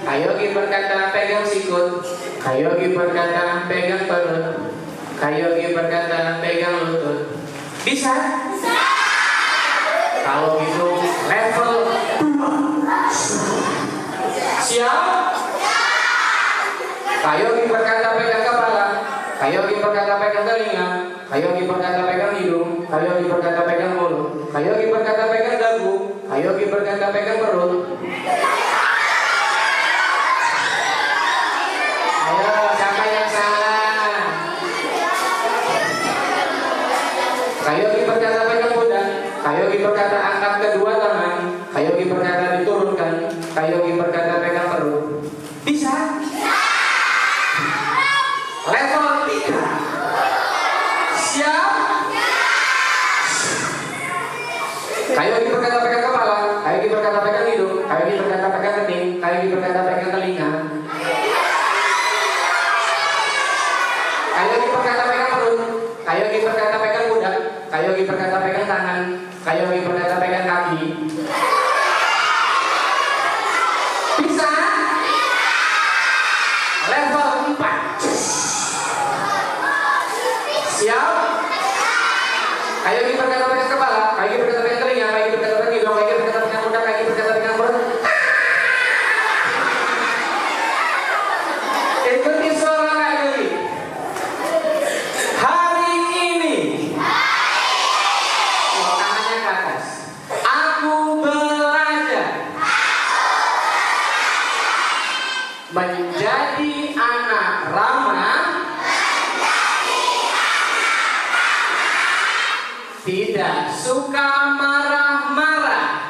Kak Yogi berkata pegang sikut, Kak Yogi berkata pegang perut, Kak Yogi berkata pegang lutut. Bisa? Kalau gitu level 2. Siap? Kak Yogi berkata pegang kepala, Kak Yogi berkata pegang telinga, Kak Yogi berkata pegang hidung, Kak Yogi berkata pegang mulut, Kak Yogi berkata pegang dagu, Kak Yogi berkata pegang perut. Ayo, siapa yang salah? tiga. Siap? Kayu lagi berkata pegang kepala, kayu lagi berkata pegang hidung, kayu lagi berkata pegang kening, kayu lagi berkata pegang telinga. Kayu lagi berkata pegang perut, kayu lagi berkata pegang pundak, kayu lagi berkata pegang tangan, kayu lagi berkata pegang kaki. Bisa? Level 4. Siap? Kayu lagi berkata pegang kepala, kayu lagi berkata pegang telinga, kayu lagi berkata pegang hidung, kayu lagi berkata pegang pundak, kayu lagi berkata pegang perut. Ikuti suara kayu lagi. Hari ini, tangannya ke atas. Aku belajar menjadi anak ramah, tidak suka marah-marah.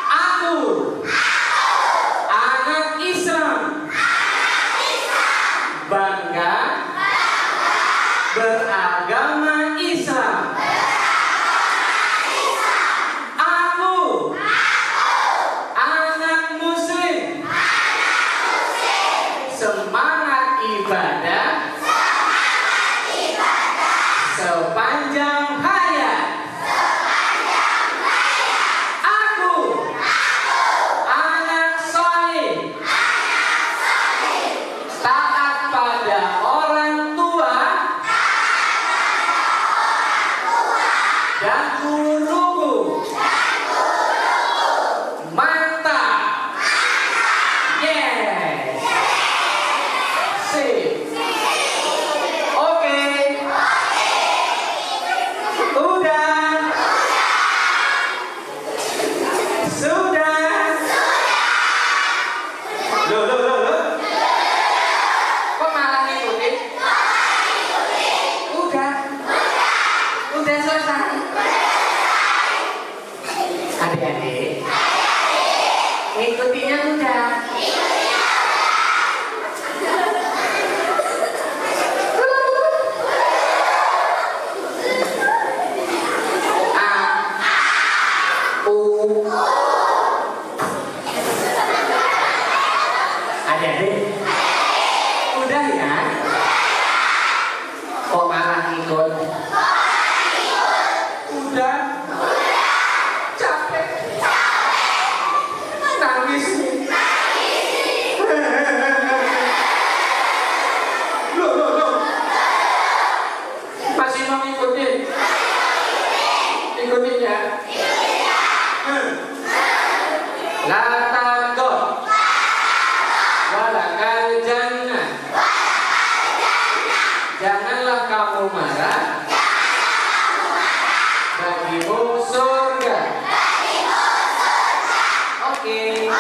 Aku anak Islam, bangga beragama Islam. Aku anak Muslim, semangat ibadah sepanjang hayat. Aku anak soleh, taat pada orang tua dan guruku. Mantap. Yes. Sip. Oke. Udah. Sudah. Loh. Kok malah ngikutin? Udah selesai. Adik-adik, ngikutinya udah. Adik-adik, udah ya? Kok malah ngikut? Udah. Capek. Nangis. Loh. Masih mau ngikutin? Ikutin ya. La takut walakal jannah. Janganlah kamu marah, bagimu surga. Oke.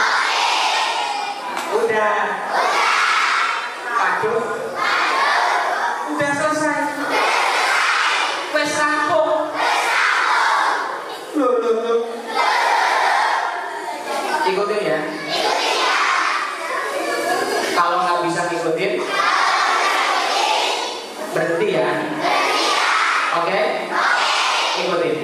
Udah. Aduh. Udah selesai. Wes rampung. Loh. Ikutin ya. Kalau nggak bisa ngikutin, berhenti ya. Oke? Ikutin.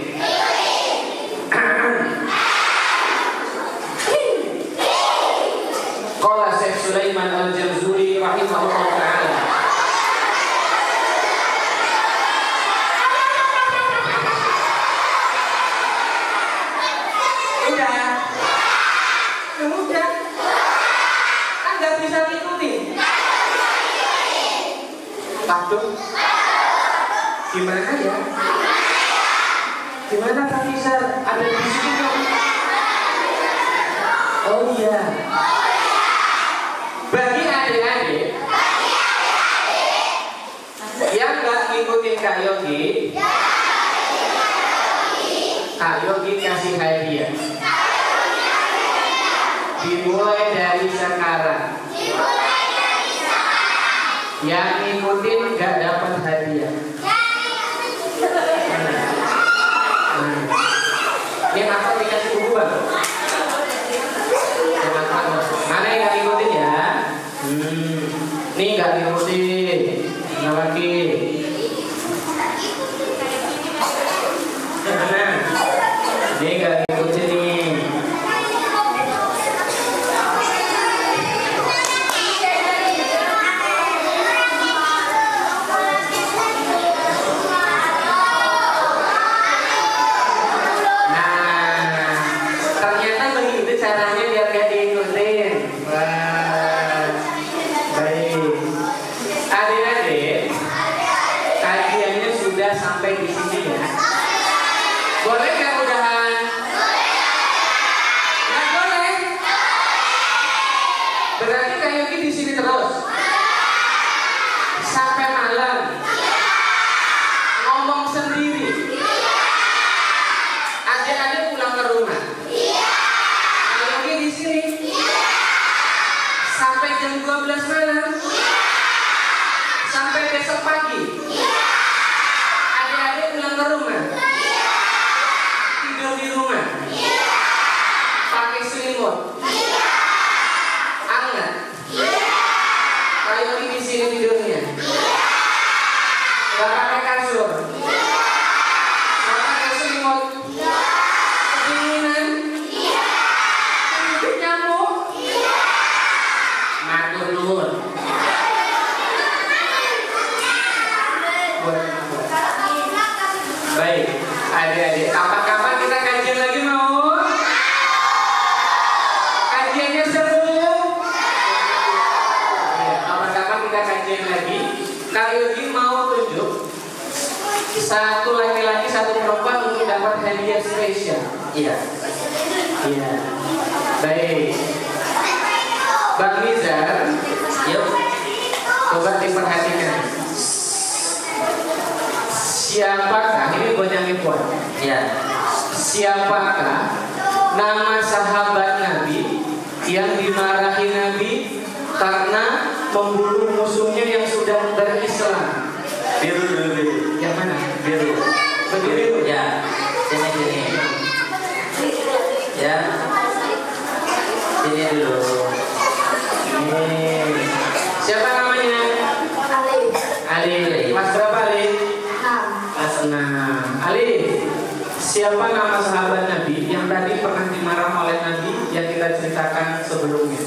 Qala Syekh Sulaiman Al-Jamzuri rahimahullah ta'ala. Udah. Kan nggak bisa ngikutin. Aduh. Gimana ya? Gimana Kak Fisar? Ada di sini dong. Oh iya. Bagi adik-adik yang nggak ngikutin Kak Yogi, Kak Yogi kasih hadiah. Dimulai dari sekarang. Yang ngikutin gak dapat hadiah. Ini apa dikasih buku bang? Mana yang gak ngikutin ya? sini terus? Sampai malam? Ngomong sendiri? Adik-adik pulang ke rumah? Ayogi di sini? Sampai jam 12 malam? Sampai besok pagi? Adik-adik pulang ke rumah? Tidur di rumah? Pakai selimut? Anget? Ayogi di sini tidurnya? Gak pakai kasur? Gak pakai selimut? Kedinginan? Keringet nyamuk? Matur nuwun. Baik, adik-adik, kapan-kapan kita kajian lagi mau? Kajiannya seru? Ya, kapan-kapan kita kajian lagi. Kak Yogi mau tunjuk satu laki-laki, satu perempuan untuk dapat hadiah spesial. Iya. Iya. Baik. Bang Nizar, Yuk. coba diperhatikan. Siapakah, ini bonyangnya buat. Iya. Siapakah nama sahabat Nabi yang dimarahi Nabi karena membunuh musuhnya yang sudah berislam? Biru dulu biru. Yang mana? Biru. Begitu. Ya. Sini. Ya. Sini dulu. Nih. Siapa namanya? Ali. Mas berapa Ali? Kelas 6. Ali. Siapa nama sahabat Nabi yang tadi pernah dimarah oleh Nabi yang kita ceritakan sebelumnya?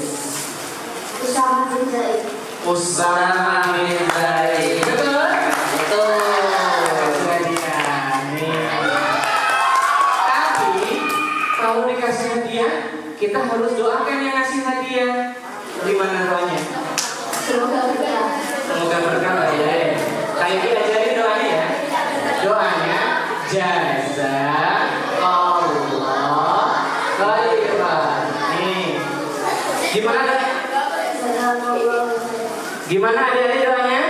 Usama bin Zaid. Usama bin Zaid. Betul? Betul. Sudah dia. Nih. Tapi kalau dikasih hadiah, kita harus doakan yang ngasih hadiah. Gimana doanya? Semoga berkah. Semoga berkah ya. Kayak diajarin doanya ya. Doanya jazakallah khairan. Nih. Gimana? Gimana adik-adik doanya?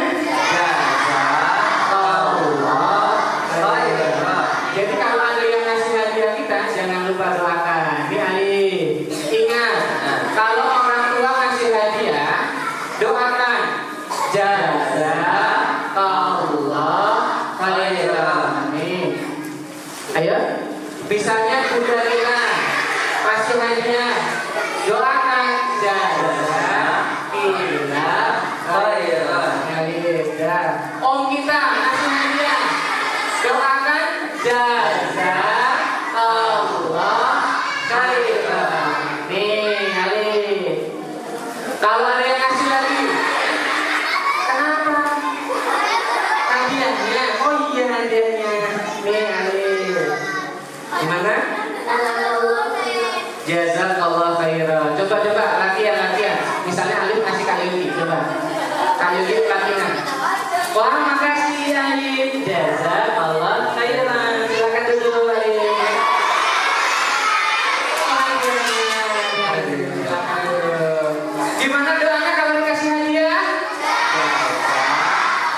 Jazakallah khairan. Jadi kalau ada yang ngasih hadiah kita, jangan lupa doakan. Ini Ali. Ingat, kalau orang tua ngasih hadiah, doakan jazakallah khairan. Nih. Ayo. Misalnya Bunda Rina ngasih hadiah, doakan jazakallah khairan. Om kita ngasih hadiah, doakan jazakallah khairan. Nih Ali. Kalau ada yang ngasih lagi, kenapa? Hadiahnya, oh iya hadiahnya. Nih Ali. Gimana? Jazakallah khairan. Coba latihan. Misalnya Alif kasih Kak Yogi, coba. Kak Yogi latihan. Wah, makasih Alif. Jazakallah khairan. Silakan duduk Alif. Silakan duduk. Gimana doanya kalau dikasih hadiah?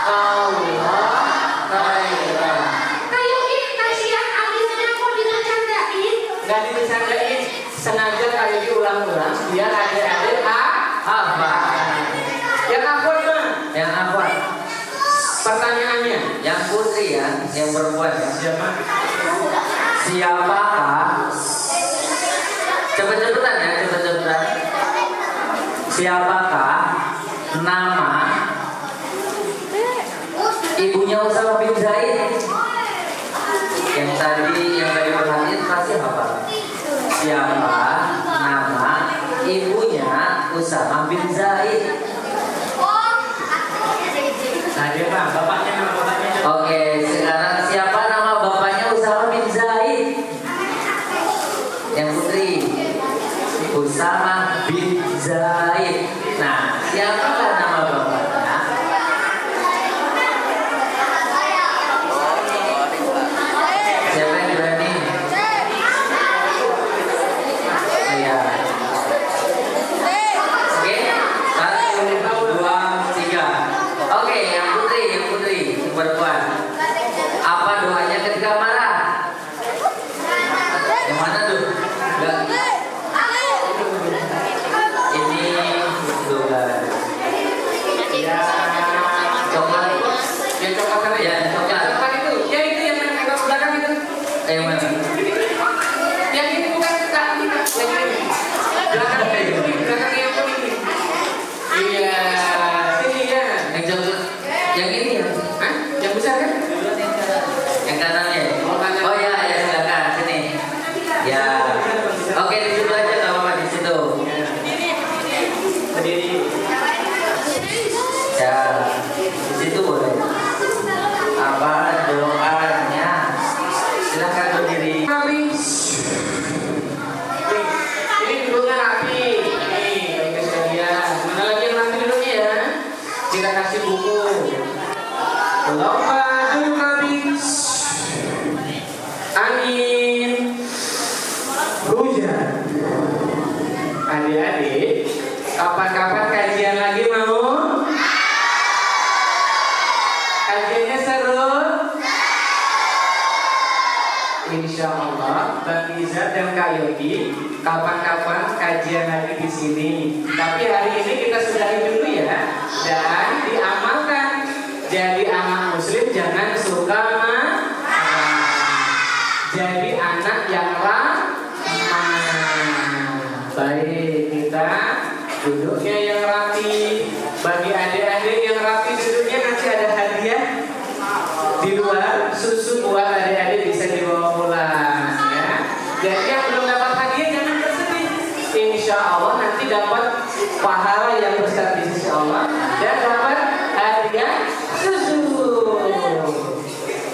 Allah khairan. Kayak ini kasihan Alifnya kok dibercandain. Gak dibercandain, sengaja kayak diulang-ulang biar adik-adik hafal. Yang hafal mah? Yang apa? Pertanyaannya, Yang putri ya, yang perempuan ya. siapa? Siapakah? Cepet-cepetan ya, cepet-cepetan. Siapakah nama ibunya Usama bin Zaid? Yang tadi perhatiin pasti hafal. Siapa nama ibunya Usama bin Zaid? Ada Pak, bapaknya nama bapaknya. Oke, sekarang siapa nama bapaknya Usama bin Zaid? Yang putri, Usama bin Zaid. Nah, siapakah nama bapaknya? Siapa yang berani? Iya. Oke, 1, Ya, di situ boleh. Apa doanya? Silakan berdiri. Habis. Nih, ini duduknya rapi. Nih, baik sekalian. Mana lagi yang rapi duduknya ya? Kita kasih buku. Lomba duduk habis. Angin. Hujan. Adik-adik, kapan-kapan kajian lagi mau? Kajiannya seru? Insya Allah, Bang Iza dan Kak Yogi, kapan-kapan kajian lagi di sini. Tapi hari ini kita sudahi dulu ya, dan diamalkan. Jadi anak Muslim jangan suka jadi anak yang baik, kita duduknya yang rapi. Bagi adik-adik yang rapi duduknya, nanti ada hadiah di luar, susu buat adik-adik bisa dibawa pulang ya. Jadi yang belum dapat hadiah jangan bersedih. Insya Allah nanti dapat pahala yang besar di sisi Allah dan dapat hadiah susu.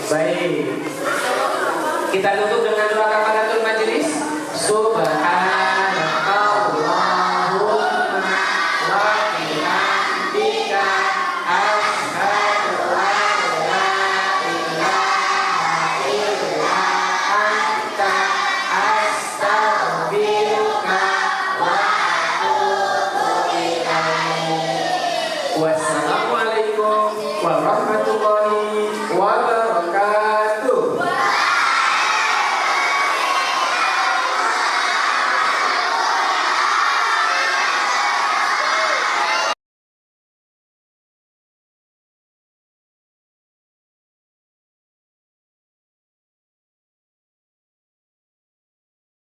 Baik, kita tutup dengan doa kafaratul majelis. Subhanallahumma wa bihamdika asyhadu an la ilaha illa anta astaghfiruka wa atubu ilaik. Wassalamu